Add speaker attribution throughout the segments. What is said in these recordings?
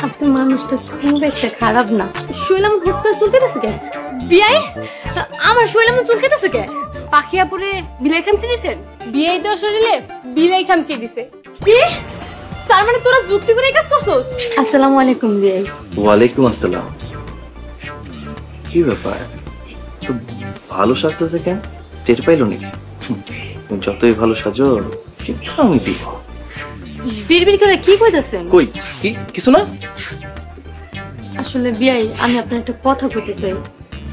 Speaker 1: আপনি মানুষটা খুব একটা খারাপ না। শুইলাম হুট করে চুলকেতেছে কে? বিয়াই আমার শুইলাম চুলকেতেছে কে?
Speaker 2: পাখিয়াপুরে বিলাই খামচি দিছেন? বিয়ে তো শরীরে বিলাই খামচি দিছে।
Speaker 1: কি? তার মানে তোরা যুক্তি করে এই কাজ করছস? আসসালামু আলাইকুম বিয়াই।
Speaker 3: ওয়ালাইকুম আসসালাম। কি ব্যাপার, তো ভালো সাজতেছে কেন? টের পাইলো নাকি? তুমি যতই ভালো সাজো কিন্তু আমি দিব।
Speaker 1: বিড়বিড় করে কি কইতাছেন?
Speaker 3: কই কি কিছু না।
Speaker 1: আসলে বিয়াই আমি আপনার একটা কথা কইতে চাই।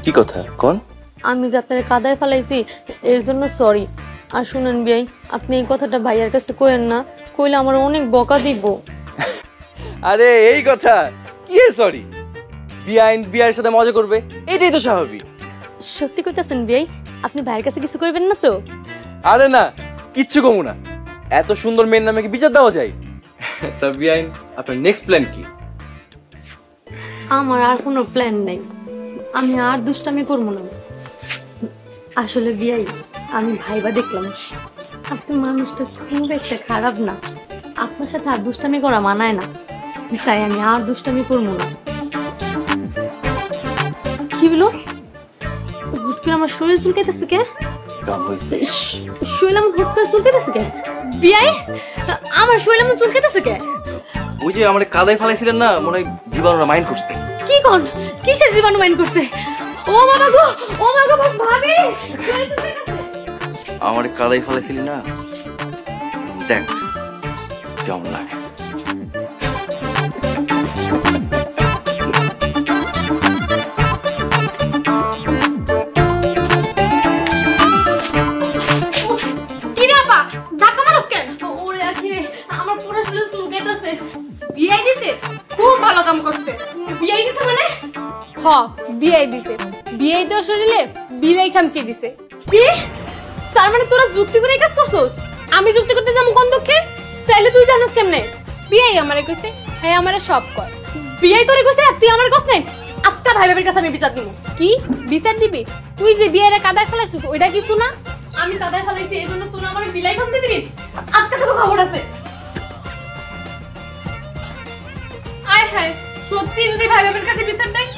Speaker 3: কি কথা কোন?
Speaker 1: আমি যে আপনার কাদায় ফেলাইছি এর জন্য সরি। আর শুনেন বিয়াই, আপনি এই কথাটা ভাইয়ার কাছে কইেন না, কইলে আমার অনেক বকা দিব।
Speaker 4: আরে এই কথা কি এর সরি? বিয়ার সাথে মজা করবে, এটাই তো স্বাভাবিক।
Speaker 1: সত্যি কইতাছেন বিয়াই? আপনি ভাইয়ের কাছে কিছু কইবেন না তো?
Speaker 4: আরে না, কিচ্ছু কমু না। এত সুন্দর মেয়ের নামে কি বিচার দেওয়া যায়? তা বিয়াইন, আপনার নেক্সট প্ল্যান কি?
Speaker 1: আমার আর কোনো প্ল্যান নেই, আমি আর দুষ্টামি করবো না। আসলে বিয়াই আমি ভাইবা দেখলাম আপনি মানুষটা খুব একটা খারাপ না, আপনার সাথে আর দুষ্টামি করা মানায় না, তাই আমি আর দুষ্টামি করবো না। কি বলো? হুট করে আমার শরীর চুলকাইতেছে কে?
Speaker 3: কাম হইছে।
Speaker 1: শুইলাম হুট করে চুলকাইতেছে কে? বিয়াই আমার শুইলাম চুলকাইতেছে কে?
Speaker 3: ওই যে আমার কাদায় ফেলাইছিলেন না, মনে হয় জীবাণুরা মাইন্ড করছে।
Speaker 1: কি কোন? কিসের জীবাণু মাইন্ড করছে? ও বাবা গো, ও মা গো, ভাবি
Speaker 3: আমার কাদায় ফেলাইছিলি না, দেখ কেমন লাগে।
Speaker 2: কি রে আপা, ধাক্কা মারছ কেন?
Speaker 1: ওরে আখিরে আমার পুরো শরীর চুলকাইতেছে।
Speaker 2: বিয়াই দিছে, খুব ভালো কাম করছে।
Speaker 1: বিয়াই দিতে মানে?
Speaker 2: হ, বিয়াই দিছে। বিয়াই তো শরীরে বিলাই খামচি দিছে।
Speaker 1: কি? তার মানে তোরা যুক্তি করে এই কাজ করছস?
Speaker 2: আমি যুক্তি করতে যাবো কোন দুঃখে?
Speaker 1: তাইলে তুই জানোস কেমনে?
Speaker 2: বিয়াই আমারে কইছে, হ্যাঁ আমারে সব কয়।
Speaker 1: বিয়াই তোরে কইছে আর তুই আমার কস নাই? আজকে ভাই বাবার কাছে আমি বিচার দিব।
Speaker 2: কি বিচার দিবি? তুই যে বিয়ের কাদায় ফেলাইছিস ওইটা কিছু না?
Speaker 1: আমি কাদায় ফেলাইছি এই জন্য তোরা আমার বিলাই খামতে দিবি? আজকে তো খবর আছে।
Speaker 2: আয় হায়, সত্যি যদি ভাই বাবার কাছে বিচার দেয়,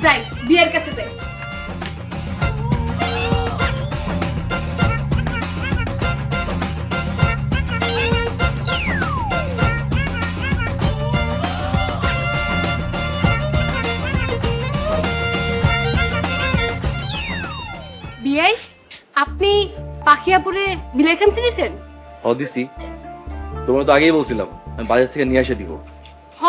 Speaker 2: যাই বিয়ের কাছে যাই। বিয়াই, আপনি পাখিয়াপুরে বিলাই খামচি দিছেন?
Speaker 4: দিছি, তোমার তো আগেই বলছিলাম আমি বাজার থেকে নিয়ে এসে দিব।
Speaker 2: হ